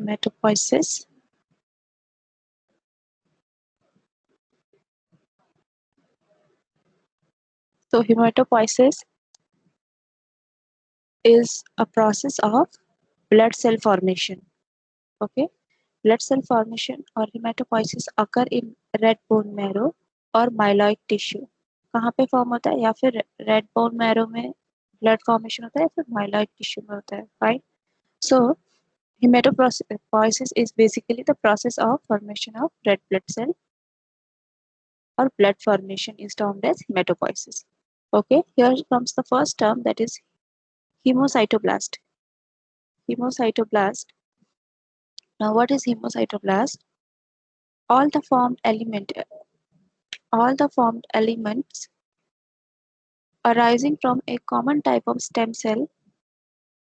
hematopoiesis. So hematopoiesis is a process of blood cell formation. Okay, blood cell formation or hematopoiesis occur in red bone marrow और myeloid tissue. कहाँ पे form होता है? या फिर red bone marrow में blood formation होता है, या फिर माइलॉइड टिश्यू में होता है. Fine. So hematopoiesis is basically the process of formation of red blood cell or blood formation is termed as hematopoiesis. Okay, here comes the first term, that is hemocytoblast. Hemocytoblast. Now what is hemocytoblast? All the formed elements arising from a common type of stem cell,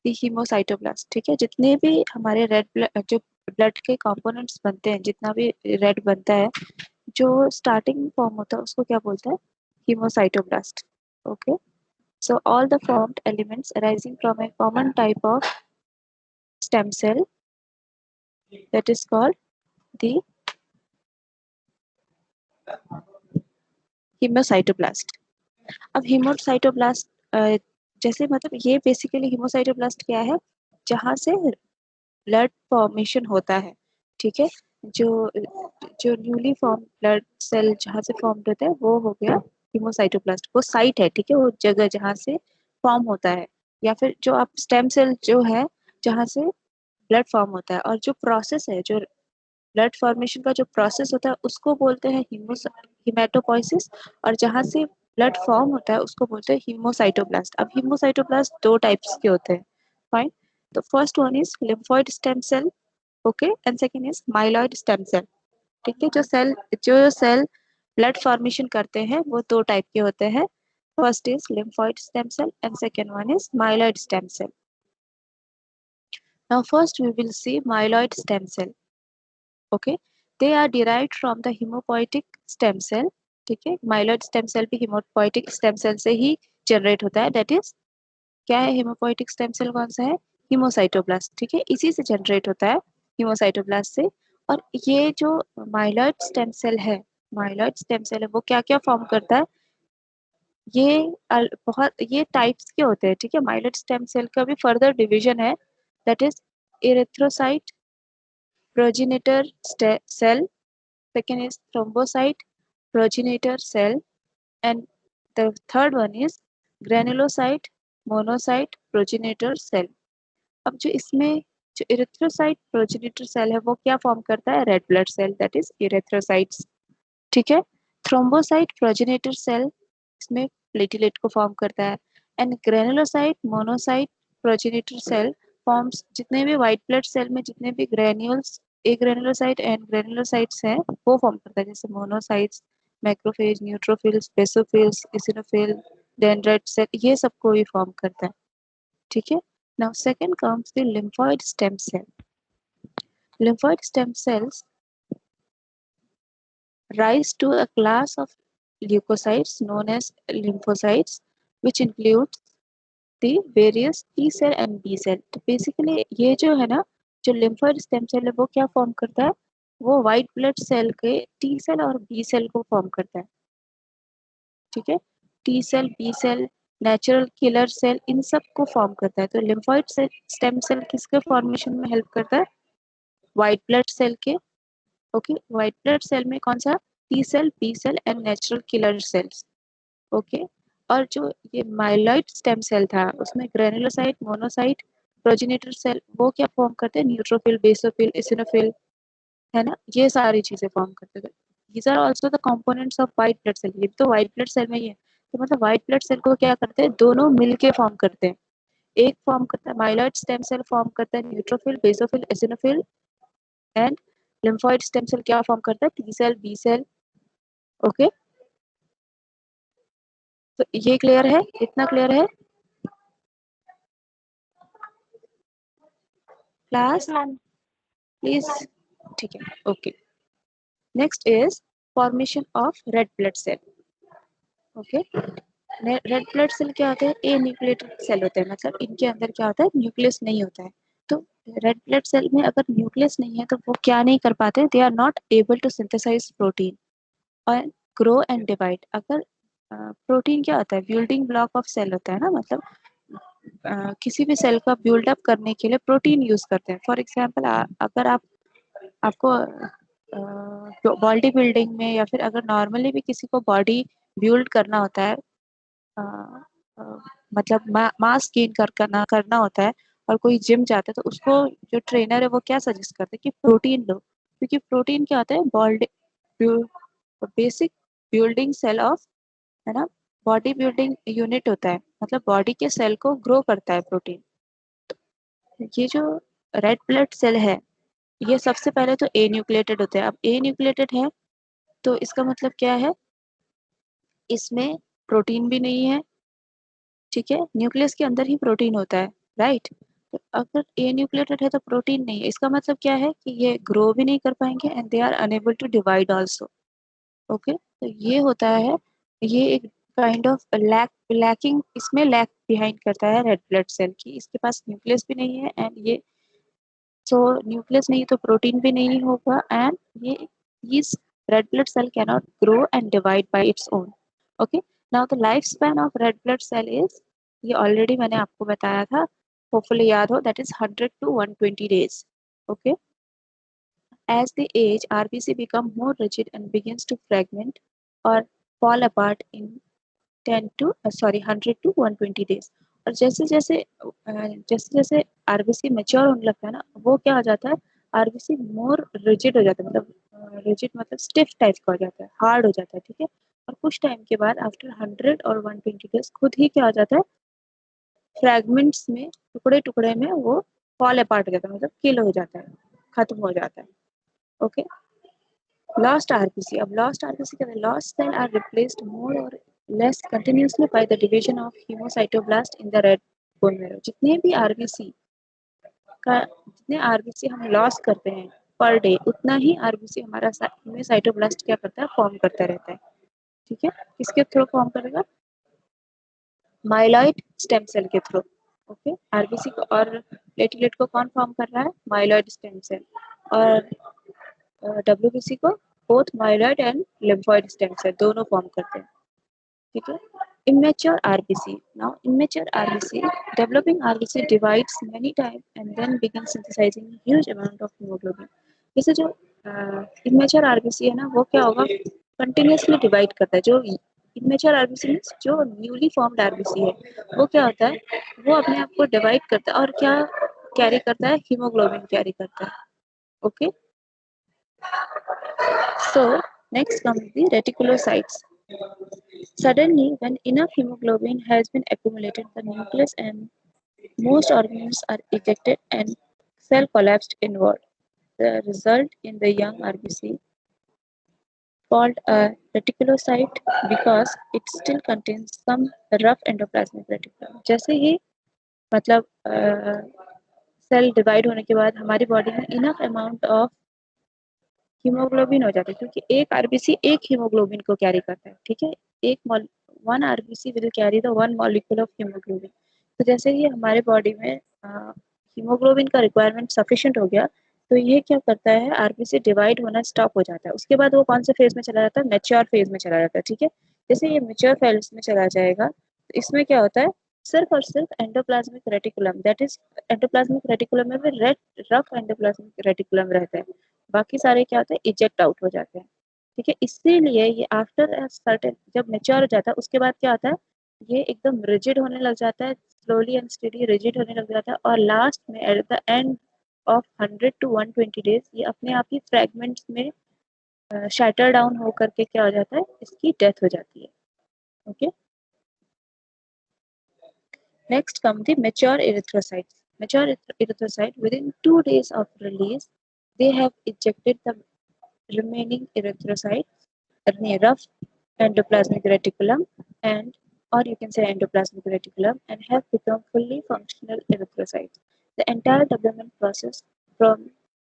the hemocytoblast. ठीक है, जितने भी हमारे red blood जो blood के components बनते हैं, जितना भी रेड बनता है, जो स्टार्टिंग फॉर्म होता है उसको क्या बोलते हैं? hemocytoblast. Okay, so all the formed elements arising from a common type of stem cell, that is called the hemocytoblast. अब hemocytoblast जैसे मतलब ये बेसिकली hemocytoblast क्या है? जहाँ से ब्लड फॉर्मेशन होता है. ठीक है, जो जो न्यूली फॉर्म ब्लड सेल जहाँ से फॉर्म होता है वो हो गया hemocytoblast. वो साइट है, ठीक है, वो जगह जहाँ से फॉर्म होता है. या फिर जो आप स्टेम सेल जो है जहाँ से ब्लड फॉर्म होता है, और जो प्रोसेस है, जो ब्लड फॉर्मेशन का जो प्रोसेस होता है उसको बोलते हैं हिमेटोपोइसिस. और जहाँ से ब्लड फॉर्म होता है उसको बोलते हैं हीमोसाइटोब्लास्ट. अब हीमोसाइटोब्लास्ट दो टाइप्स के होते हैं. फाइन. तो first one is lymphoid stem cell. Okay, and second is myeloid stem cell. ठीक है, जो सेल ब्लड फॉर्मेशन करते हैं वो दो टाइप के होते हैं. First is lymphoid stem cell and second one is myeloid stem cell. Now first we will see myeloid stem cell. Okay, they are derived from the haemopoietic stem cell. ठीक है, myeloid stem cell भी हिमोपोइटिक stem cell से ही generate होता है. That is क्या है? हिमोपोइटिक stem cell कौन सा है? हीमोसाइटोब्लास्ट. ठीक है, इसी से जनरेट होता है, हीमोसाइटोब्लास्ट से. और ये जो माइलॉइड स्टेम सेल है, वो क्या क्या फॉर्म करता है? ये टाइप्स के होते हैं. ठीक है, माइलॉइड स्टेम सेल का भी फर्दर डिवीजन है. That is erythrocyte progenitor cell, second is thrombocyte progenitor cell, and the third one is granulocyte monocyte progenitor cell. अब जो इसमें जो इरेथ्रोसाइट प्रोजेनिटर सेल है वो क्या फॉर्म करता है? Red blood cell, that is erythrocytes. ठीक है, थ्रोम्बोसाइट प्रोजेनिटर सेल इसमें प्लेटलेट को फॉर्म करता है. And granulocyte monocyte progenitor cell forms जितने भी व्हाइट ब्लड सेल में जितने भी granules, agranulocyte and granulocytes हैं वो फॉर्म करता है. जैसे monocytes, macrophage, neutrophils, basophils, eosinophil, dendrite cell, ये सबको भी फॉर्म करता है. ठीक है. Now second comes the lymphoid stem cell. Lymphoid stem cells rise to a class of leukocytes known as lymphocytes, which includes the various T cell and B cell. तो basically ये जो है ना, जो लिम्फोइड स्टेम सेल है वो क्या form करता है? वो व्हाइट ब्लड सेल के T सेल और B सेल को फॉर्म करता है. ठीक है, T cell, B cell, natural killer cell, इन सब को फॉर्म करता है. तो लिम्फोइड स्टेम सेल किसके फॉर्मेशन में हेल्प करता है? व्हाइट ब्लड सेल के. ओके, व्हाइट ब्लड सेल में कौन सा? T cell, B cell and natural killer cells. Okay, और जो ये माइलॉइड स्टेम सेल था उसमें ग्रेनुलोसाइट, मोनोसाइट, प्रोजेनिटर सेल वो क्या फॉर्म करते हैं? न्यूट्रोफिल, बेसोफिल, इसिनोफिल, है ना, ये सारी चीजें फॉर्म करते हैं. These are also the components of white blood cell. ये तो व्हाइट ब्लड सेल में ही है. तो मतलब व्हाइट ब्लड सेल को क्या करते हैं? दोनों मिलके फॉर्म करते हैं. एक फॉर्म करता है माइलॉइड स्टेम सेल, फॉर्म करता है neutrophil, basophil, eosinophil, and lymphoid stem cell क्या फॉर्म करता है? T cell, B cell. Okay, तो ये क्लियर है? इतना क्लियर है क्लास? प्लीज. ठीक है, okay. Next is formation of red blood cell. Okay, red blood cell क्या होते हैं? ए न्यूक्लिएटेड सेल होते हैं. मतलब इनके अंदर क्या होता है? न्यूक्लियस नहीं होता है. तो रेड ब्लड सेल में अगर न्यूक्लियस नहीं है तो वो क्या नहीं कर पाते, they are not able to synthesise protein और ग्रो एंड डिवाइड। अगर प्रोटीन क्या होता है, बिल्डिंग ब्लॉक ऑफ सेल होता है ना, मतलब किसी भी सेल का बिल्डअप करने के लिए प्रोटीन यूज करते हैं। फॉर एग्जाम्पल अगर आपको बॉडी बिल्डिंग में या फिर अगर नॉर्मली भी किसी को बॉडी बिल्ड करना होता है, अ, अ, मतलब मास गेन करना करना होता है और कोई जिम जाता है, तो उसको जो ट्रेनर है वो क्या सजेस्ट करते हैं कि प्रोटीन लो, क्योंकि प्रोटीन क्या होता है, body basic building cell of, है ना, बॉडी बिल्डिंग यूनिट होता है, मतलब बॉडी के सेल को ग्रो करता है प्रोटीन। ये जो रेड ब्लड सेल है, ये सबसे पहले तो ए न्यूक्लिएटेड होते हैं। अब ए न्यूक्लिएटेड है तो इसका मतलब क्या है, इसमें प्रोटीन भी नहीं है, ठीक है, न्यूक्लियस के अंदर ही प्रोटीन होता है, राइट। तो अगर ए न्यूक्लिएटेड है तो प्रोटीन नहीं है, इसका मतलब क्या है कि ये ग्रो भी नहीं कर पाएंगे and they are unable to divide also. Okay, तो ये होता है, ये एक काइंड ऑफ लैकिंग, इसमें लैक बिहाइंड करता है रेड ब्लड सेल की, इसके पास न्यूक्लियस भी नहीं है एंड ये, सो न्यूक्लियस नहीं तो प्रोटीन भी नहीं होगा एंड ये इस red blood cell cannot grow and divide by its own. Okay, now the life span of red blood cell is, ये ऑलरेडी मैंने आपको बताया था, होपफुली याद हो, that is 100 to 120 days. Okay, as they age, RBC become more rigid and begins to fragment or fall apart in 100 to 120 days. और जैसे जैसे आरबीसी मेच्योर होने लगता है ना, वो क्या हो जाता है, आरबीसी मोर रिजिड हो जाता है, मतलब रिजिड मतलब स्टिफ टाइप का हो जाता है, हार्ड हो जाता है, ठीक है। और कुछ टाइम के बाद आफ्टर 100 और 120 डेज खुद ही क्या हो जाता है, फ्रैगमेंट्स में, टुकड़े टुकड़े में वो फॉल अपार्ट हो जाता है, मतलब किल हो जाता है, खत्म हो जाता है। Okay, Lost RBC. अब lost RBC क्या है? Lost cell are replaced more or less continuously by the division of hemocytoblast in the red bone marrow. जितने आरबीसी हम लॉस करते हैं पर डे, उतना ही आरबीसी हमारा साइटोब्लास्ट क्या करता है, फॉर्म करता रहता है, ठीक है। किसके थ्रू फॉर्म करेगा, माइलॉइड स्टेम सेल के थ्रू। ओके, आरबीसी को और प्लेटलेट को कौन फॉर्म कर रहा है, माइलॉइड स्टेम सेल, और डब्ल्यूबीसी को both myeloid and lymphoid stem cell दोनों फॉर्म करते हैं, ठीक है। Immature RBC. Now, immature RBC, developing RBC divides many times and then begins synthesizing huge amount of hemoglobin. जैसे जो immature RBC है ना, वो क्या होगा, continuously divide करता है। जो immature RBC मीन्स जो newly formed RBC है, वो क्या होता है, वो अपने आप को डिवाइड करता है और क्या कैरी करता है, हीमोग्लोबिन कैरी करता है। Okay, so next comes the reticulocytes. Suddenly, when enough hemoglobin has been accumulated, the nucleus and most organs are ejected and cell collapsed inward. The result in the young RBC called a reticulocyte because it still contains some rough endoplasmic reticulum. जैसे ही मतलब cell divide होने के बाद हमारी body में enough amount of haemoglobin हो जाता है, क्योंकि एक आरबीसी एक हीमोग्लोबिन को कैरी करता है, ठीक है। एक one RBC will carry the one molecule of haemoglobin. तो जैसे ही हमारे बॉडी में हीमोग्लोबिन का रिक्वायरमेंट सफिशिएंट हो गया, तो ये क्या करता है, आरबीसी डिवाइड होना स्टॉप हो जाता है। उसके बाद वो कौन से फेज में चला जाता है, मैच्योर फेज में चला जाता है, ठीक है। जैसे ये मैच्योर फेज में चला जाएगा, तो इसमें क्या होता है, सिर्फ और सिर्फ endoplasmic reticulum, that is endoplasmic reticulum में भी रेड रफ एंडोप्लाज्मिक रेटिकुलम रहता है, बाकी सारे क्या होते हैं, इजेक्ट आउट हो जाते हैं, ठीक है। इसीलिए ये आफ्टर सर्टेन जब मेच्योर हो जाता है, उसके बाद क्या होता है, ये एकदम रिजिड होने लग जाता है, स्लोली एंड स्टेडी रिजिड होने लग जाता है, और लास्ट में at the end of 100 to 120 days ये अपने आप ही फ्रेगमेंट्स में शैटर डाउन होकर के क्या हो जाता है, इसकी डेथ हो जाती है। Okay, next come the mature erythrocytes. Mature erythrocyte within 2 days of release, they have ejected the remaining erythrocytes, rough endoplasmic reticulum, and or you can say endoplasmic reticulum, and have become fully functional erythrocytes. The entire development process from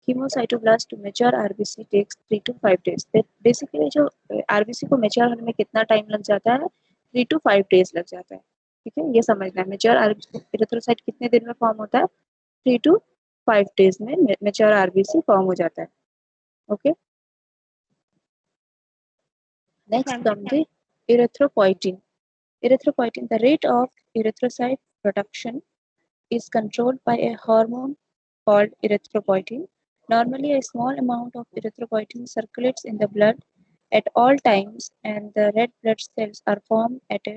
hemocytoblast to mature RBC takes 3 to 5 days. Basically जो RBC को mature होने में कितना time लग जाता है, 3 to 5 days लग जाता है, ठीक है। ये समझना है, मेच्योर एरिथ्रोसाइट कितने दिन में फॉर्म होता है, 3 to 5 days में मैच्योर आरबीसी फॉर्म हो जाता है। Okay, next come the erythropoietin. Erythropoietin, the rate of erythrocyte production is controlled by a hormone called erythropoietin. Normally, a small amount of erythropoietin circulates in the blood at all times, and the red blood cells are formed at a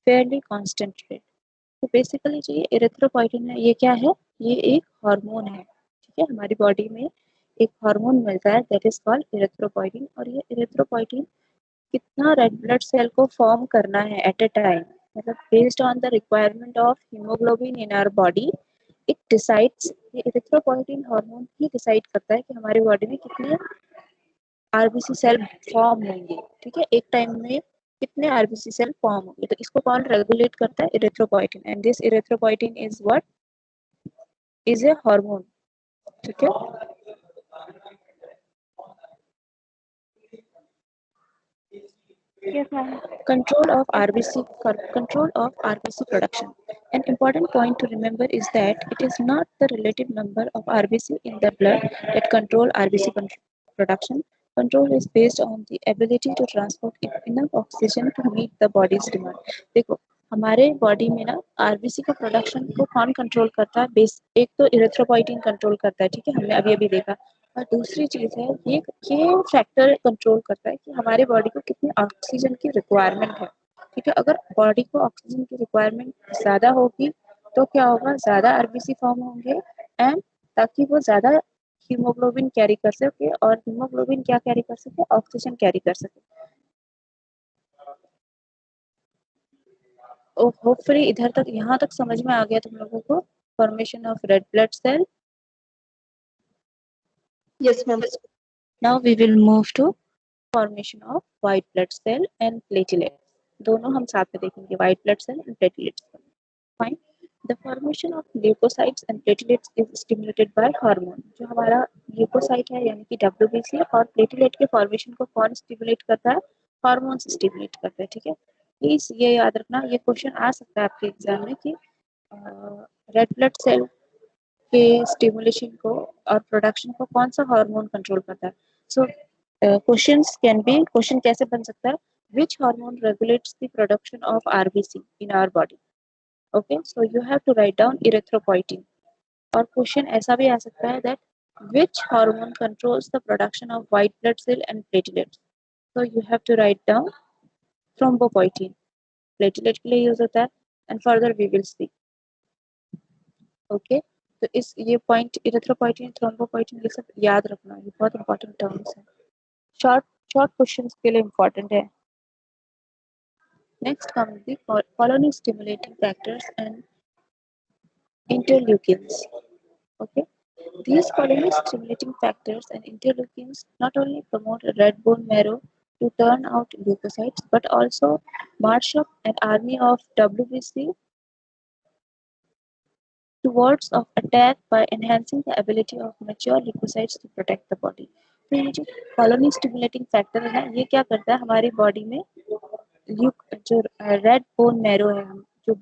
fairly constant rate. तो basically जो ये erythropoietin है, ये क्या है? ये एक hormone है, ठीक है। हमारी बॉडी में एक हार्मोन मिलता है दैट इज कॉल्ड इरेथ्रोपोइटिन, और ये इरेथ्रोपोइटिन कितना रेड ब्लड सेल को फॉर्म करना है एट ए टाइम, मतलब based on the requirement of haemoglobin in our body, it decides, ये इरेथ्रोपोइटिन हार्मोन ही डिसाइड करता है कि हमारी बॉडी में कितने आरबीसी सेल फॉर्म होंगे, ठीक है, एक टाइम में कितने आरबीसी सेल फॉर्म होंगे। तो इसको कौन रेगुलेट करता है? Erythropoietin, and this erythropoietin is what? Is a hormone, ठीक है। Yes, ma'am. Control of RBC production. An important point to remember is that it is not the relative number of RBC in the blood that control RBC production. Control is based on the ability to transport enough oxygen to meet the body's demand. देखो, हमारे body में ना RBC का production को कौन control करता है? Base एक तो इरेथ्रोपोइटिन कंट्रोल करता है, ठीक है, हमने अभी अभी देखा। और दूसरी चीज है, ये फैक्टर कंट्रोल करता है कि हमारी बॉडी को कितनी ऑक्सीजन की रिक्वायरमेंट है, ठीक है। अगर बॉडी को ऑक्सीजन की रिक्वायरमेंट ज्यादा होगी तो क्या होगा? ज्यादा आरबीसी फॉर्म होंगे, एंड ताकि वो ज्यादा हीमोग्लोबिन कैरी कर सके, और हीमोग्लोबिन क्या कैरी कर सके? ऑक्सीजन कैरी कर सके। होपफुली इधर तक, यहाँ तक समझ में आ गया तुम लोगों को formation of red blood cell. Yes, ma'am. Now we will move to formation of white blood cell and platelets. दोनों हम साथ में देखेंगे, white blood cell and platelets. Fine. The formation of leukocytes and platelets is stimulated by hormone. जो हमारा leucocyte है यानी कि डब्ल्यूबीसी, और प्लेटलेट के फॉर्मेशन को कौन स्टिमुलेट करता है? हार्मोन स्टिमुलेट करता है, ठीक है। प्लीज ये याद रखना, ये क्वेश्चन आ सकता है आपके एग्जाम में कि रेड ब्लड सेल के स्टिमुलेशन को और प्रोडक्शन को कौन सा हार्मोन कंट्रोल करता है। सो क्वेश्चन कैसे बन सकता है? Which hormone regulates the production of RBC in our body? Okay, so you have to write down erythropoietin. और क्वेश्चन ऐसा भी आ सकता है that which hormone controls the production of white blood cell and platelets? So you have to write down thrombopoietin, platelet के लिए use होता है, and further we will see. Okay, तो इस ये पॉइंट इरेथ्रोपोइटिन, थ्रोम्बोपोइटिन, ये सब याद रखना, ये बहुत इंपॉर्टेंट टर्म्स है, शॉर्ट शॉर्ट क्वेश्चंस के लिए इंपॉर्टेंट है। Next come the colony stimulating factors and interleukins. Okay, these colony stimulating factors and interleukins not only promote red bone marrow to turn out leukocytes, but also march up an army of WBC towards of attack by enhancing the ability of mature leukocytes to protect the body. तो ये जो colony stimulating factor है, ये क्या करता है हमारी body में? जो रेड बोन मैरो है, जो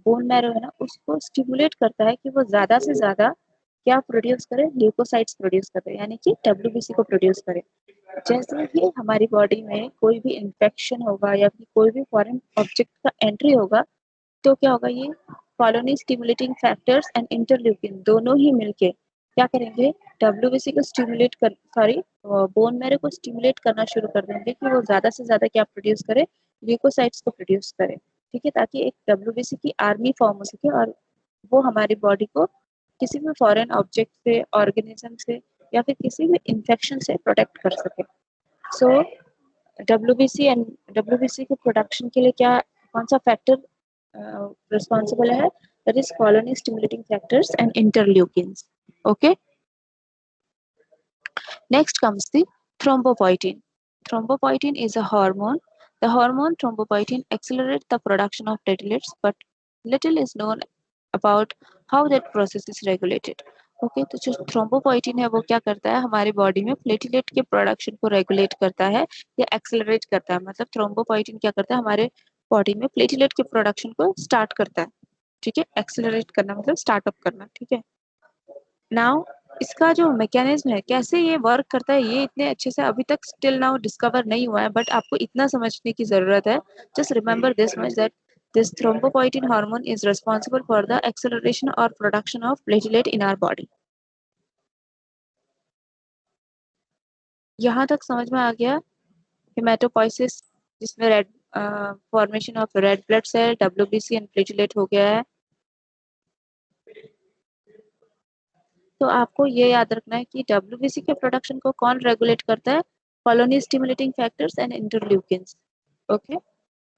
बोन मैरो है ना, उसको स्टिमुलेट करता है कि वो ज्यादा से ज्यादा क्या प्रोड्यूस करे? ल्यूकोसाइट्स प्रोड्यूस करे, यानी कि डब्ल्यूबीसी को प्रोड्यूस करे। जैसे ही हमारी बॉडी में कोई भी इन्फेक्शन होगा या फिर कोई भी फॉरेन ऑब्जेक्ट का एंट्री होगा, तो क्या होगा? ये colony stimulating factors and interleukin दोनों ही मिलके क्या करेंगे? डब्ल्यूबीसी को स्टिमुलेट कर, सॉरी, बोन मैरो को स्टिमुलेट करना शुरू कर देंगे कि वो ज्यादा से ज्यादा क्या प्रोड्यूस करे? ल्यूकोसाइट्स को प्रोड्यूस करे, ठीक है, ताकि एक डब्ल्यूबीसी की आर्मी फॉर्म हो सके, और वो हमारी बॉडी को किसी भी फॉरेन ऑब्जेक्ट से, ऑर्गेनिज्म से, या फिर किसी भी इन्फेक्शन से प्रोटेक्ट कर सके। सो डब्ल्यूबीसी के प्रोडक्शन के लिए क्या, कौन सा फैक्टर responsible है? That is colony stimulating factors and interleukins. Okay, next comes the thrombopoietin. Thrombopoietin is a hormone. The hormone thrombopoietin accelerates the production of platelets, but little is known about how that process is regulated. Okay, तो जो thrombopoietin है वो क्या करता है? हमारी body में platelet के प्रोडक्शन को रेगुलेट करता है या एक्सेलरेट करता है। मतलब थ्रोम्बोपोइटिन क्या करता है? हमारे बॉडी में प्लेटलेट के प्रोडक्शन को स्टार्ट करता है, ठीक है। एक्सेलरेट करना मतलब स्टार्टअप करना, ठीक है। नाउ इसका जो मैकेनिज्म है, कैसे ये वर्क करता है, ये इतने अच्छे से अभी तक स्टिल नाउ डिस्कवर नहीं हुआ है, बट आपको इतना समझने की जरूरत है. Just remember this much that this thrombopoietin hormone is responsible for the acceleration or production of platelet in our body. यहाँ तक समझ में आ गया. हेमाटोपोइसिस, जिसमें red formation of red blood cell, WBC and platelet हो गया है. तो आपको ये याद रखना है कि डब्ल्यूबीसी के प्रोडक्शन को कौन रेगुलेट करता है? Colony stimulating factors and interleukins. Okay.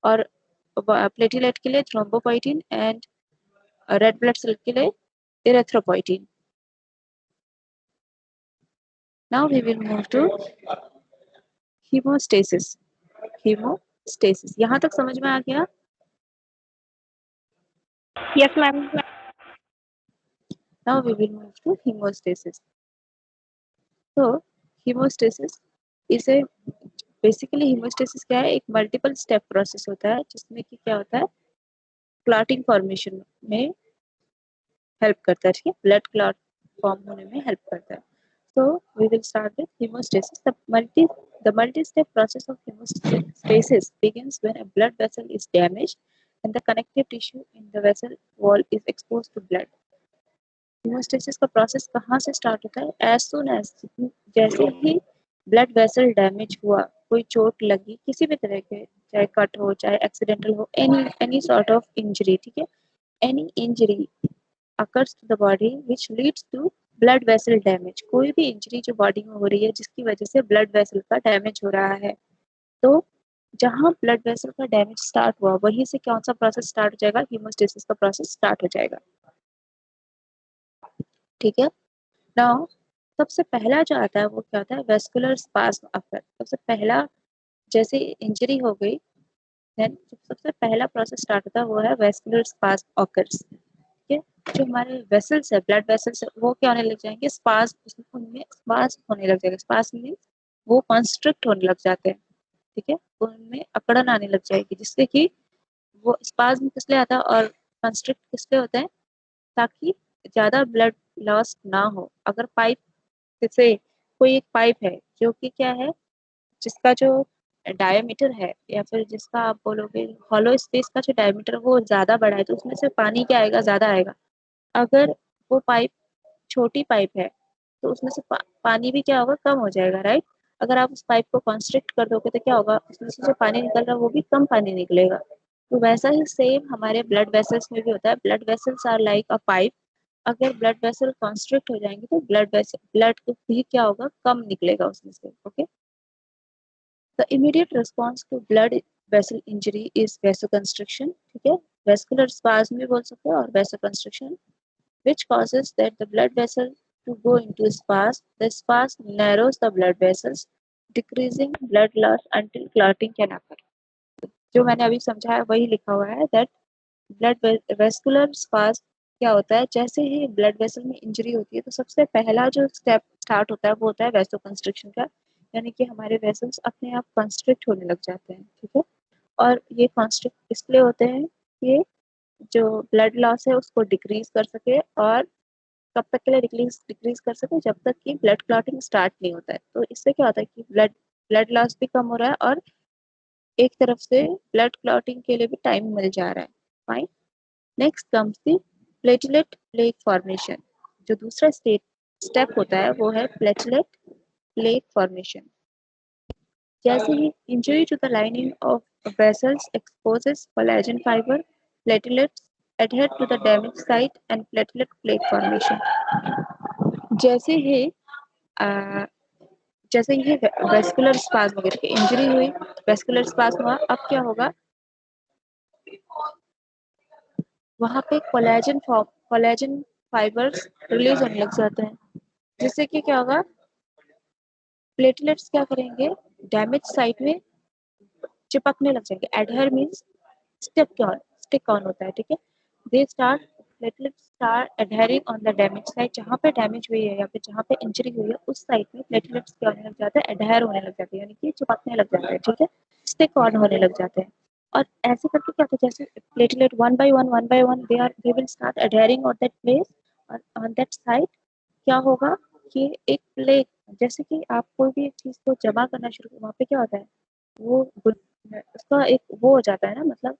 और प्लेटलेट के लिए thrombopoietin and red blood cell के लिए erythropoietin. Now we will move to haemostasis. Haemostasis यहाँ तक समझ में आ गया? Yes, ma'am. Now we will move to hemostasis. तो hemostasis इसे बेसिकली hemostasis क्या है? एक मल्टीपल स्टेप प्रोसेस होता है जिसमें कि क्या होता है, क्लॉटिंग फॉर्मेशन में हेल्प करता है. ठीक है, ब्लड क्लॉट फॉर्म होने में हेल्प करता है. So we will start with hemostasis. The multi-step process of hemostasis begins when a blood vessel is damaged and the connective tissue in the vessel wall is exposed to blood. hemostasis का process कहाँ से start होता है? As soon as, जैसे ही blood vessel damage हुआ, कोई चोट लगी किसी भी तरह के, चाहे कट हो चाहे एक्सीडेंटल हो, एनी सॉर्ट ऑफ इंजरी. ठीक है, any injury occurs to the body which leads to blood vessel damage. कोई भी इंजरी जो बॉडी में हो रही है जिसकी वजह से ब्लड वेसल का डैमेज हो रहा है, तो जहां ब्लड वेसल का डैमेज स्टार्ट हुआ वहीं से कौन सा प्रोसेस स्टार्ट हो जाएगा? हीमोस्टेसिस का प्रोसेस स्टार्ट हो जाएगा. ठीक है. नाउ सबसे पहला जो आता है वो क्या होता है? Vascular spasm affect. सबसे पहला जैसे इंजरी हो गई, देन सबसे पहला प्रोसेस स्टार्ट होता है वो है वेस्कुलर स्पाज्म ऑकर्स. ठीक है, जो हमारे वेसल्स है, ब्लड वेसल्स है, वो क्या होने लग जाएंगे? स्पाज्म, उनमें स्पाज्म होने लग जाएगा. स्पाज्म मींस वो कंस्ट्रिक्ट होने लग जाते हैं. ठीक है, उनमें अकड़न आने लग जाएगी, जिससे कि वो स्पाज्म किस लिए आता है और कंस्ट्रिक्ट किस लिए होता है? ताकि ज्यादा ब्लड लॉस ना हो. अगर पाइप, जैसे कोई एक पाइप है जो कि क्या है, जिसका जो डायमीटर है, या फिर जिसका आप बोलोगे हॉलो स्पेस का जो डायमीटर वो ज्यादा बड़ा है, तो उसमें से पानी क्या आएगा? ज्यादा आएगा. अगर वो पाइप छोटी पाइप है तो उसमें से पानी भी क्या होगा? कम हो जाएगा, राइट. अगर आप उस पाइप को कॉन्स्ट्रिक्ट कर दोगे तो क्या होगा? उसमें से जो पानी निकल रहा है वो भी कम पानी निकलेगा. तो वैसा ही सेम हमारे ब्लड वेसल्स में भी होता है. Blood vessels are like a pipe. अगर ब्लड वेसल कॉन्स्ट्रिक्ट हो जाएंगे तो ब्लड भी क्या होगा? कम निकलेगा उसमें से. Okay. The immediate response to blood vessel injury is vasoconstriction. ठीक है, वेस्कुलर स्पाज्म भी बोल सकते हो और vasoconstriction, which causes that the blood vessel to go into spasm. The spasm narrows the blood vessels, decreasing blood loss until clotting can occur. जो मैंने अभी समझाया वही लिखा हुआ है, that ब्लड वेस्कुलर स्पाज्म क्या होता है? जैसे ही ब्लड वेसल में इंजरी होती है तो सबसे पहला जो स्टेप स्टार्ट होता है वो होता है वेसोकंस्ट्रिक्शन का. यानी कि हमारे वेसल्स अपने आप कंस्ट्रिक्ट होने लग जाते हैं. ठीक है, और ये कंस्ट्रिक्ट इसलिए होते हैं कि जो ब्लड लॉस है उसको डिक्रीज कर सके, और कब तक के लिए डिक्रीज कर सके? जब तक कि ब्लड क्लॉटिंग स्टार्ट नहीं होता है. तो इससे क्या होता है कि ब्लड लॉस भी कम हो रहा है और एक तरफ से ब्लड क्लॉटिंग के लिए भी टाइम मिल जा रहा है. Fine. Next comes the platelet plaque formation. जो दूसरा स्टेप होता है वो है प्लेटलेट प्लेक फॉर्मेशन. जैसे ही injury to the lining of vessels exposes collagen fibre, platelets adhere to the damaged site and platelet plaque formation. जैसे ही जैसे ये वेस्कुलर स्पाज्म वगैरह की इंजरी हुई, वेस्कुलर स्पाज्म हुआ, अब क्या होगा? वहां पे कोलेजन फाइबर्स रिलीज होने लग जाते हैं, जिससे कि क्या होगा? प्लेटलेट्स क्या करेंगे? डैमेज साइट में चिपकने लग जाएंगे. एडहेयर मींस स्टिक ऑन होता है. ठीक है, they start platelets start adhering on the damage site. जहाँ पे डैमेज हुई है या फिर जहाँ पे इंजरी हुई है उस साइट में प्लेटलेट्स क्या होने लग जाते हैं? एडहेयर होने लग जाते हैं, यानी कि चिपकने लग जाते हैं. ठीक है, स्टिक ऑन होने लग जाते हैं. और ऐसे करके क्या होता है? जैसे platelet one by one they will start adhering on that place, on that site. क्या होगा कि एक प्लेग, जैसे कि आप कोई भी एक चीज को जमा करना शुरू, वहां पे क्या होता है, वो उसका एक वो हो जाता है ना, मतलब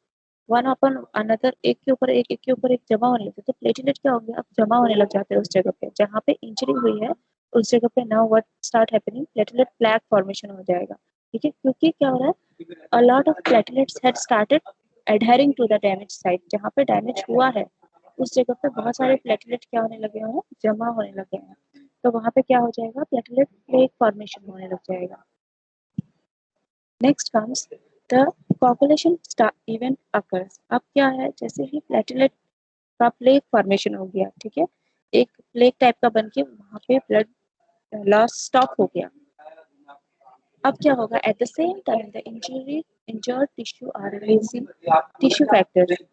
वन अपन अनदर, एक के ऊपर एक जमा होने लगते हैं। तो प्लेटलेट क्या हो गया, अब जमा होने लग जाते हैं उस जगह पे जहाँ पे इंजरी हुई है, उस जगह पे now what start happening, platelet plaque formation हो जाएगा। ठीक है, क्योंकि क्या हो रहा है, a lot of platelets had started adhering to the damage site, जहाँ पे डैमेज हुआ है उस जगह पे बहुत सारे प्लेटलेट क्या होने लगे हैं, जमा होने लगे हैं। तो वहां पे क्या हो जाएगा, प्लेटलेट प्लेग फॉर्मेशन होने लग जाएगा। Next comes the coagulation event occurs. अब क्या है, जैसे ही प्लेटलेट का प्लेग फॉर्मेशन हो गया, ठीक है, एक प्लेग टाइप का बन के वहां पे ब्लड लॉस स्टॉप हो गया। अब क्या होगा, at the same time the injured tissue are releasing tissue factors,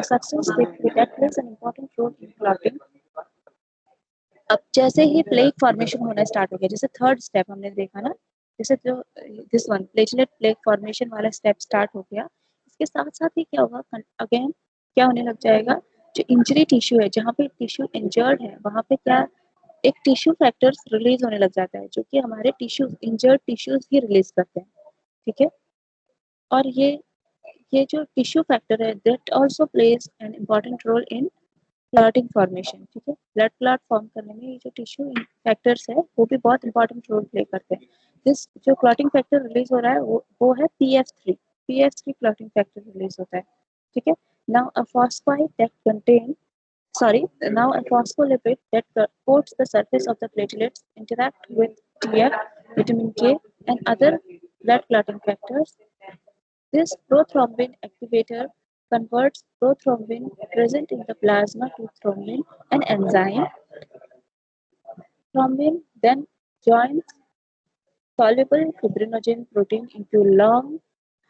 substance that plays an important role in clotting। अब जैसे ही प्लेग फॉर्मेशन होना स्टार्ट हो गया, जैसे थर्ड स्टेप हमने देखा ना, जैसे जो this one platelet plague formation वाला स्टेप स्टार्ट हो गया, इसके साथ साथ ही क्या होगा, अगेन क्या होने लग जाएगा, जो इंजरी टिश्यू है, जहाँ पे टिश्यू इंजर्ड है, वहां पे क्या, एक टिश्यू फैक्टर्स रिलीज होने लग जाता है, जो कि हमारे टिश्यूज, इंजर्ड टिश्यूज ही रिलीज करते हैं। ठीक है, और ये जो टिश्यू फैक्टर है, that also plays an important role in clotting formation. ठीक है, ब्लड क्लॉट फॉर्म करने में ये जो टिश्यू फैक्टर्स है, वो भी बहुत इंपॉर्टेंट रोल प्ले करते हैं। दिस जो क्लॉटिंग फैक्टर रिलीज हो रहा है, वो है PF three clotting factor release होता है। ठीक है, now a phosphide that contain sorry now a phospholipid that coats the surface of the platelets interact with TF, vitamin K, and other blood clotting factors. This prothrombin activator converts prothrombin present in the plasma to thrombin, an enzyme. Thrombin then joins soluble fibrinogen protein into long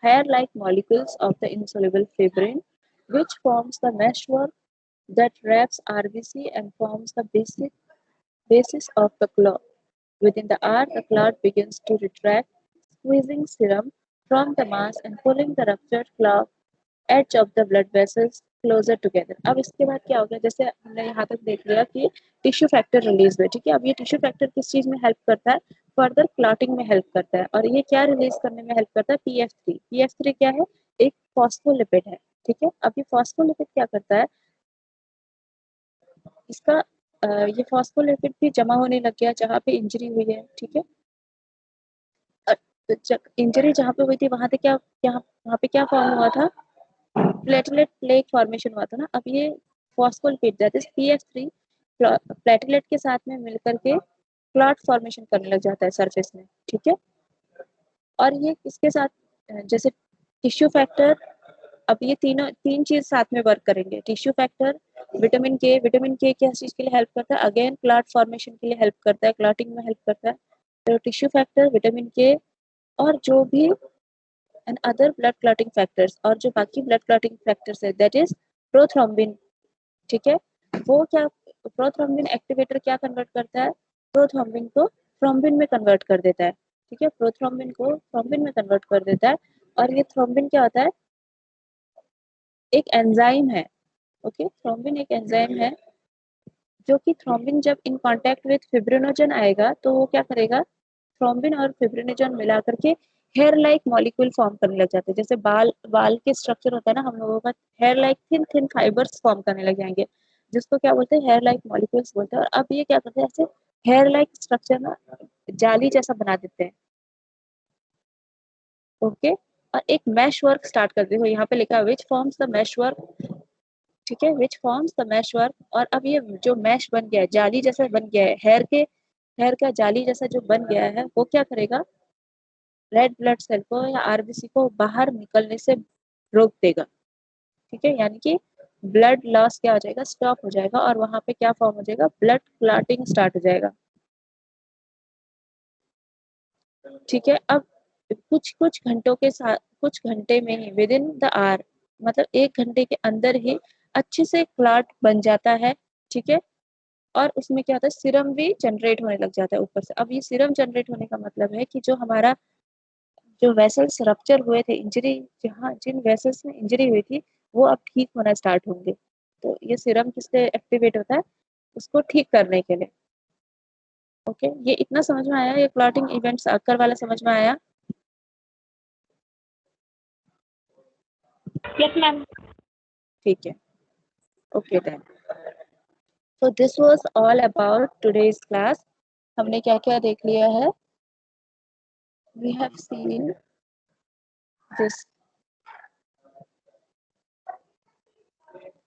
hair-like molecules of the insoluble fibrin, which forms the meshwork that wraps RBC and forms the basis of the clot. Within the R, the clot begins to retract, squeezing serum from the mass and pulling the ruptured clot edge of the blood vessels closer together। अब इसके बाद क्या हो गया, जैसे हमने यहाँ तक देख लिया कि टिश्यू फैक्टर रिलीज हुए। ठीक है, अब ये टिश्यू फैक्टर किस चीज में हेल्प करता है, फर्दर क्लॉटिंग में हेल्प करता है, और ये क्या रिलीज करने में हेल्प करता है, पीएफ थ्री क्या है, एक फॉस्फोलिपिड है। ठीक है, अब ये फॉस्फोलिपिड क्या करता है, इसका ये फॉस्फोलिपिड भी जमा होने लग गया जहाँ पे इंजरी हुई है। ठीक है, इंजरी जहाँ पे हुई थी वहां पे क्या क्या वहां पे क्या फॉर्म हुआ था, प्लेटलेट प्लेग फॉर्मेशन हुआ था ना। अब ये फॉस्फोलिपिड दैट इज पीएफ3 प्लेटलेट के साथ में मिलकर के क्लॉट फॉर्मेशन करने लग जाता है सरफेस में। ठीक है, और ये किसके साथ, जैसे टिश्यू फैक्टर, अब ये तीन चीज साथ में वर्क करेंगे, टिश्यू फैक्टर, विटामिन के किस चीज के लिए हेल्प करता है, अगेन क्लॉट फॉर्मेशन के लिए हेल्प करता है, क्लॉटिंग में हेल्प करता है। तो टिश्यू फैक्टर, विटामिन के, और जो भी and other blood clotting factors, और जो बाकी ब्लड क्लॉटिंग फैक्टर्स है दैट इज प्रोथ्रोम्बिन। ठीक है, वो क्या, प्रोथ्रोम्बिन एक्टिवेटर क्या कन्वर्ट करता है, प्रोथ्रोम्बिन को थ्रोम्बिन में कन्वर्ट कर देता है। ठीक है, प्रोथ्रोम्बिन को थ्रोम्बिन में कन्वर्ट कर देता है, और ये थ्रोम्बिन क्या होता है, एक एंजाइम है। ओके, थ्रोम्बिन एक एंजाइम है, जो कि थ्रोम्बिन जब इन कांटेक्ट विद फिब्रिनोजन आएगा तो वो क्या करेगा, थ्रोम्बिन और फिब्रिनोजन मिला करके हेयर लाइक मॉलिक्यूल फॉर्म करने लग जाते हैं। जैसे बाल बाल के स्ट्रक्चर होता है ना हम लोगों का, hair like thin thin fibres form करने लग जाएंगे, जिसको क्या बोलते हैं, हेयर लाइक मॉलिक्यूल्स बोलते हैं। और अब ये क्या करते हैं, ऐसे हेयर लाइक स्ट्रक्चर ना जाली जैसा बना देते हैं। ओके, और एक मैश वर्क स्टार्ट कर देखो, यहाँ पे लिखा है which forms the mash work. ठीक है, which forms the mash work, और अब ये जो मैश बन गया है, जाली जैसा बन गया है, हेयर का जाली जैसा जो बन गया है, वो क्या करेगा, रेड ब्लड सेल को या आरबीसी को बाहर निकलने से रोक देगा। ठीक है, यानी कि ब्लड लॉस क्या हो जाएगा, स्टॉप हो जाएगा, और वहां पे क्या फॉर्म हो जाएगा, ब्लड क्लॉटिंग स्टार्ट हो जाएगा। ठीक है, अब कुछ कुछ घंटों के साथ, कुछ घंटे में ही, विद इन द आवर, मतलब एक घंटे के अंदर ही अच्छे से क्लॉट बन जाता है। ठीक है, और उसमें क्या होता है, सीरम भी जनरेट होने लग जाता है ऊपर से। अब ये सीरम जनरेट होने का मतलब है कि जो हमारा जो वेसल्स रप्चर हुए थे, इंजरी, जहाँ जिन वेसल्स में इंजरी हुई थी, वो अब ठीक होना स्टार्ट होंगे। तो ये सीरम किससे एक्टिवेट होता है, उसको ठीक करने के लिए। ओके, ये इतना समझ में आया, ये क्लॉटिंग इवेंट्स अकर वाला समझ में आया? Yes ma'am. ठीक है, okay then. So this was all about today's class. हमने क्या क्या देख लिया है? We have seen this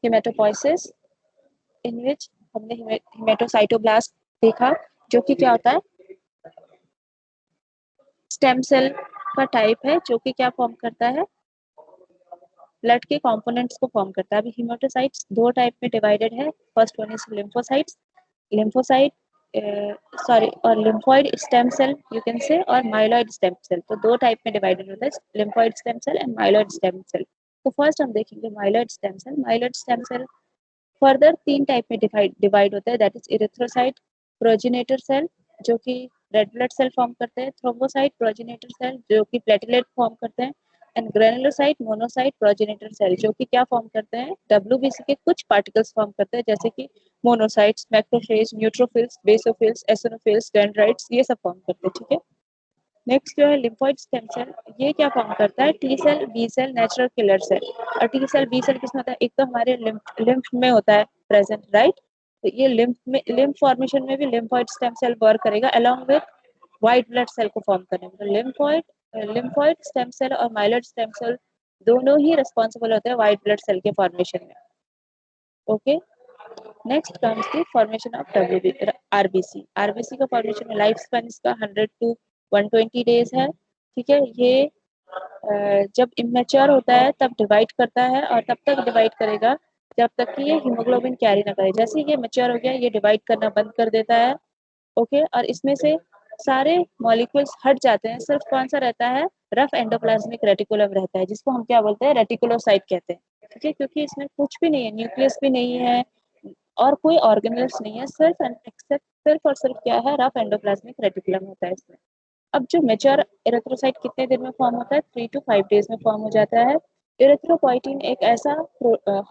hematopoiesis in which हमने हेमेटोसाइटोब्लास्ट देखा, जो कि क्या होता है, स्टेम सेल का टाइप है, जो कि क्या फॉर्म करता है, ब्लड के कंपोनेंट्स को फॉर्म करता है। अभी हेमेटोसाइट्स दो टाइप में डिवाइडेड है। First one is lymphocytes, lymphocyte sorry, और lymphoid stem cell you can say, और माइलॉइड स्टेम सेल। तो दो टाइप में डिवाइडेड होता है, lymphoid stem cell and myeloid stem cell. तो फर्स्ट हम देखेंगे myeloid stem cell. Myeloid stem cell further तीन टाइप में डिवाइड होता है, that is erythrocyte, progenitor cell जो कि रेड ब्लड सेल फॉर्म करते हैं, थ्रोम्बोसाइट, प्रोजेनेटर सेल जो कि प्लेटलेट फॉर्म करते हैं, and granulocyte, monocyte, progenitor cell जो कि क्या फॉर्म करते हैं, डब्ल्यूबीसी के कुछ पार्टिकल्स फॉर्म करते हैं, जैसे कि monocytes, macrophage, neutrophils, basophils, eosinophils, dendrites, ये सब फॉर्म करते हैं। ठीक है, नेक्स्ट जो है लिम्फोइड स्टेम सेल, ये क्या फॉर्म करता है, T cell, B cell, natural killer cell. और टी सेल, बी सेल किसमें होता है, एक तो हमारे लिम्फ में होता है प्रेजेंट, राइट। तो ये लिम्फ में, लिम्फ फॉर्मेशन में भी लिम्फोइड स्टेम सेल वर्क करेगा along with white blood cell को फॉर्म करने में। तो लिम्फोइड स्टेम सेल और माइलॉइड स्टेम सेल दोनों ही रिस्पॉन्सिबल होते हैं व्हाइट ब्लड सेल के फॉर्मेशन में। Okay, next comes the formation of RBC. RBC का फॉर्मेशन में लाइफ स्पैन इसका 100 टू 120 डेज है। ठीक है, ये जब इमेच्योर होता है तब डिवाइड करता है, और तब तक डिवाइड करेगा जब तक कि ये हीमोग्लोबिन कैरी ना करे। जैसे ही ये मैच्योर हो गया, ये डिवाइड करना बंद कर देता है। ओके, और इसमें से सारे मॉलिक्यूल्स हट जाते हैं, सिर्फ कौन सा रहता है, रफ एंडोप्लाज्मिक रेटिकुलम रहता है, जिसको हम क्या बोलते हैं, रेटिकुलोसाइट कहते हैं। ठीक है, क्योंकि इसमें कुछ भी नहीं है, न्यूक्लियस भी नहीं है और कोई ऑर्गेनेल्स नहीं है, सिर्फ एंड एक्सेप्ट, सिर्फ और सिर्फ क्या है, रफ एंडोप्लाज्मिक रेटिकुलम होता है इसमें। अब जो मेच्योर एरिथ्रोसाइट कितने दिन में फॉर्म होता है, 3 to 5 डेज में फॉर्म हो जाता है। एरिथ्रोपोइटिन एक ऐसा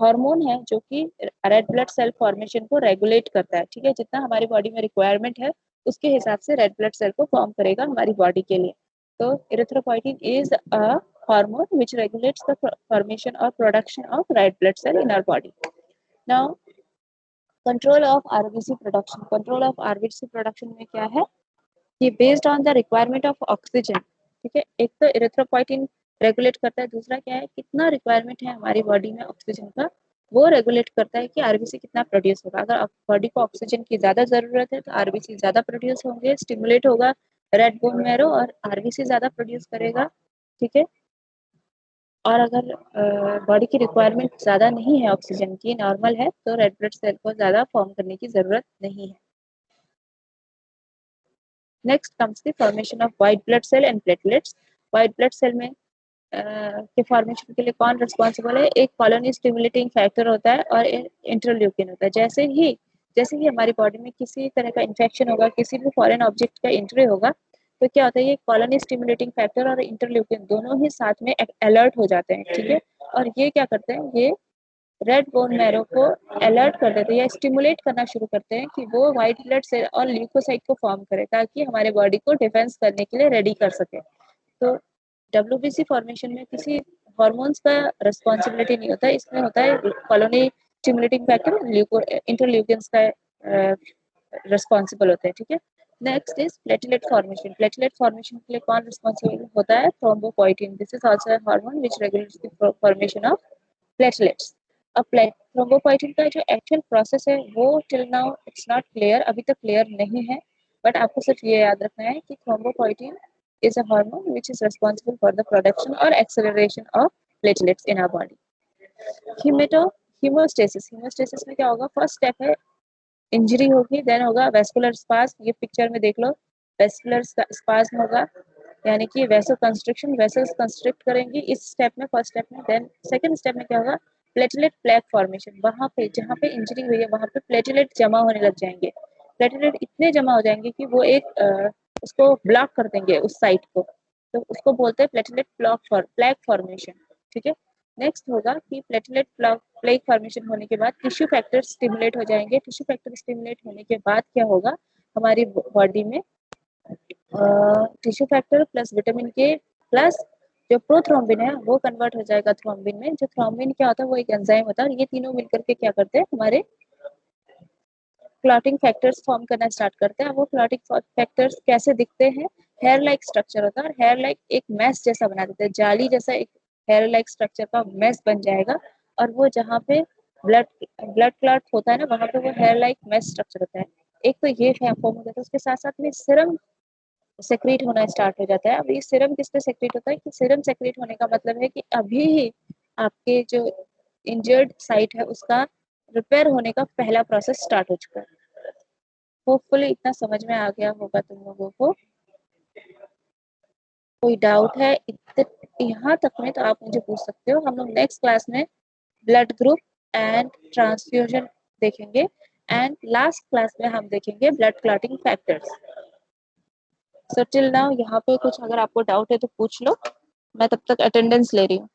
हार्मोन है जो कि रेड ब्लड सेल फॉर्मेशन को रेगुलेट करता है। ठीक है, जितना हमारी बॉडी में रिक्वायरमेंट है उसके हिसाब से रेड ब्लड सेल को फॉर्म करेगा हमारी बॉडी के लिए। तो erythropoietin is a hormone which regulates the formation or production of red blood cell in our body. Now, control of RBC production. Control of RBC production में क्या है, ये based on the requirement of oxygen. ठीक है, एक तो erythropoietin regulate करता है, दूसरा क्या है, कितना रिक्वायरमेंट है हमारी बॉडी में ऑक्सीजन का, वो रेगुलेट करता है कि आरबीसी कितना प्रोड्यूस होगा। अगर बॉडी को ऑक्सीजन की ज्यादा जरूरत है तो आरबीसी ज्यादा प्रोड्यूस होंगे, स्टिमुलेट होगा रेड बोन मैरो, और आरबीसी ज्यादा प्रोड्यूस करेगा। ठीक है, और अगर बॉडी की रिक्वायरमेंट ज्यादा नहीं है, ऑक्सीजन की नॉर्मल है, तो रेड ब्लड सेल को ज्यादा फॉर्म करने की जरूरत नहीं है। Next comes the formation of white blood cell and platelets. White blood cell में के फॉर्मेशन के लिए कौन रिस्पॉन्सिबल है, एक कॉलोनी स्टिमुलेटिंग फैक्टर होता है और इंटरल्यूकिन होता है। जैसे ही हमारी बॉडी में किसी तरह का इन्फेक्शन होगा, किसी भी फॉरेन ऑब्जेक्ट का एंट्री होगा, तो क्या होता है, ये कॉलोनी स्टिमुलेटिंग फैक्टर और इंटरल्यूकिन दोनों ही साथ में अलर्ट हो जाते हैं। ठीक है, और ये क्या करते हैं, ये रेड बोन मैरो को अलर्ट कर देते हैं या स्टिमुलेट करना शुरू करते हैं कि वो व्हाइट ब्लड सेल और ल्यूकोसाइट को फॉर्म करे, ताकि हमारे बॉडी को डिफेंस करने के लिए रेडी कर सके। तो डब्ल्यूबीसी फॉर्मेशन में किसी हॉर्मोन्स का रिस्पॉन्सिबिलिटी नहीं होता है, इसमें होता है कॉलोनी स्टिमुलेटिंग फैक्टर, इंटरल्यूकिन्स का रिस्पॉन्सिबल होते हैं। ठीक है, next is platelet formation. Platelet formation के लिए कौन रिस्पॉन्सिबल होता है, thrombopoietin. This is also a hormone which regulates the formation of platelets. अब थ्रोम्बोपोइटिन का जो एक्चुअल प्रोसेस है वो till now it's not clear, अभी तक क्लियर नहीं है, बट आपको सिर्फ ये याद रखना है कि thrombopoietin is a hormone which is responsible for the production or acceleration of platelets in our body. Hemeto hemostasis में क्या होगा, फर्स्ट स्टेप है इंजरी होगी, देन होगा वेस्कुलर स्पाज्म। ये पिक्चर में देख लो, वेस्कुलर स्पाज्म होगा, यानी कि वेसल कंस्ट्रिक्शन, वेसल्स कंस्ट्रिक्ट करेंगी इस स्टेप में, फर्स्ट स्टेप में। देन सेकंड स्टेप में क्या होगा, प्लेटलेट प्लेक फॉर्मेशन। वहां पे जहाँ पे इंजरी हुई है वहां पे प्लेटलेट जमा होने लग जाएंगे। प्लेटलेट इतने जमा हो जाएंगे कि वो उसको ब्लॉक कर देंगे उस साइट को, तो उसको बोलते हैं प्लेटलेट प्लेक फॉर्मेशन। ठीक है, नेक्स्ट होगा कि प्लेटलेट प्लेक फॉर्मेशन होने के बाद टिश्यू फैक्टर स्टिमुलेट हो जाएंगे। टिश्यू फैक्टर स्टिमुलेट होने के बाद क्या होगा, हमारी बॉडी में टिश्यू फैक्टर प्लस विटामिन के प्लस जो प्रोथ्रोम्बिन है वो कन्वर्ट हो जाएगा थ्रोम्बिन में। जो थ्रोम्बिन क्या होता है वो एक एंजाइम होता है, और ये तीनों मिलकर के क्या करते हैं, हमारे क्लॉटिंग फैक्टर्स फॉर्म करना स्टार्ट करते हैं। वो क्लॉटिंग फैक्टर्स कैसे दिखते हैं, हेयर लाइक स्ट्रक्चर होता है, और हेयर लाइक एक मैश जैसा बना देते हैं, जाली जैसा एक हेयर लाइक स्ट्रक्चर का मैश बन जाएगा। और वो जहाँ पे ब्लड ब्लड क्लॉट होता है ना, वहाँ पे वो हेयर लाइक मैश स्ट्रक्चर होता है। एक तो ये फॉर्म हो जाता है, उसके साथ साथ में सीरम सेक्रेट होना स्टार्ट हो जाता है। अब ये सीरम किससे सेक्रेट होता है कि सीरम सेक्रेट होने का मतलब है कि अभी ही आपके जो इंजर्ड साइट है उसका रिपेयर होने का पहला प्रोसेस स्टार्ट हो चुका है। होपफुली इतना समझ में आ गया होगा तुम लोगों को। कोई डाउट है यहाँ तक में तो आप मुझे पूछ सकते हो। हम लोग नेक्स्ट क्लास में ब्लड ग्रुप एंड ट्रांसफ्यूजन देखेंगे, एंड लास्ट क्लास में हम देखेंगे blood clotting factors. So till now यहाँ पे कुछ अगर आपको डाउट है तो पूछ लो, मैं तब तक अटेंडेंस ले रही हूँ।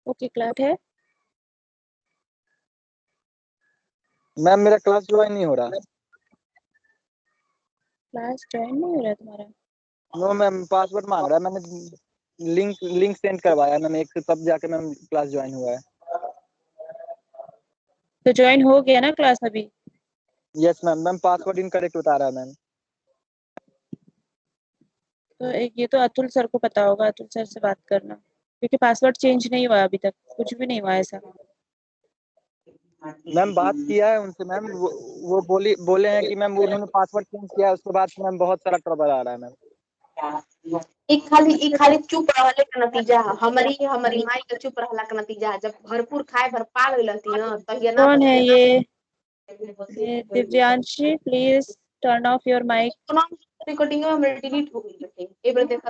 ओके, क्लियर है? मैम मेरा क्लास ज्वाइन नहीं हो रहा। क्लास ज्वाइन नहीं हो रहा है तुम्हारा? नो मैम, पासवर्ड मांग रहा है। मैंने लिंक सेंड करवाया मैम एक से, तब जाके मैम क्लास ज्वाइन हुआ है। तो ज्वाइन हो गया ना क्लास अभी? Yes ma'am. Ma'am password incorrect बता रहा है मैम। तो ये तो अतुल सर को पता होगा, अतुल सर से बात करना, क्योंकि पासवर्ड चेंज नहीं हुआ अभी तक, कुछ भी नहीं हुआ ऐसा। मैम बात किया है उनसे मैम, वो बोले हैं कि मैम उन्होंने पासवर्ड चेंज किया है, उसके बाद मैम बहुत सारा ट्रबल आ रहा है मैम। ई खाली चुप रहले का नतीजा है। हमारी माई के चुप रहला का नतीजा है। जब भरपूर खाए भर पा लेती ना तहिया ना। कौन है ये Divyanshi? Please turn off your mic. Recording में डिलीट हो गई। एक बार देखा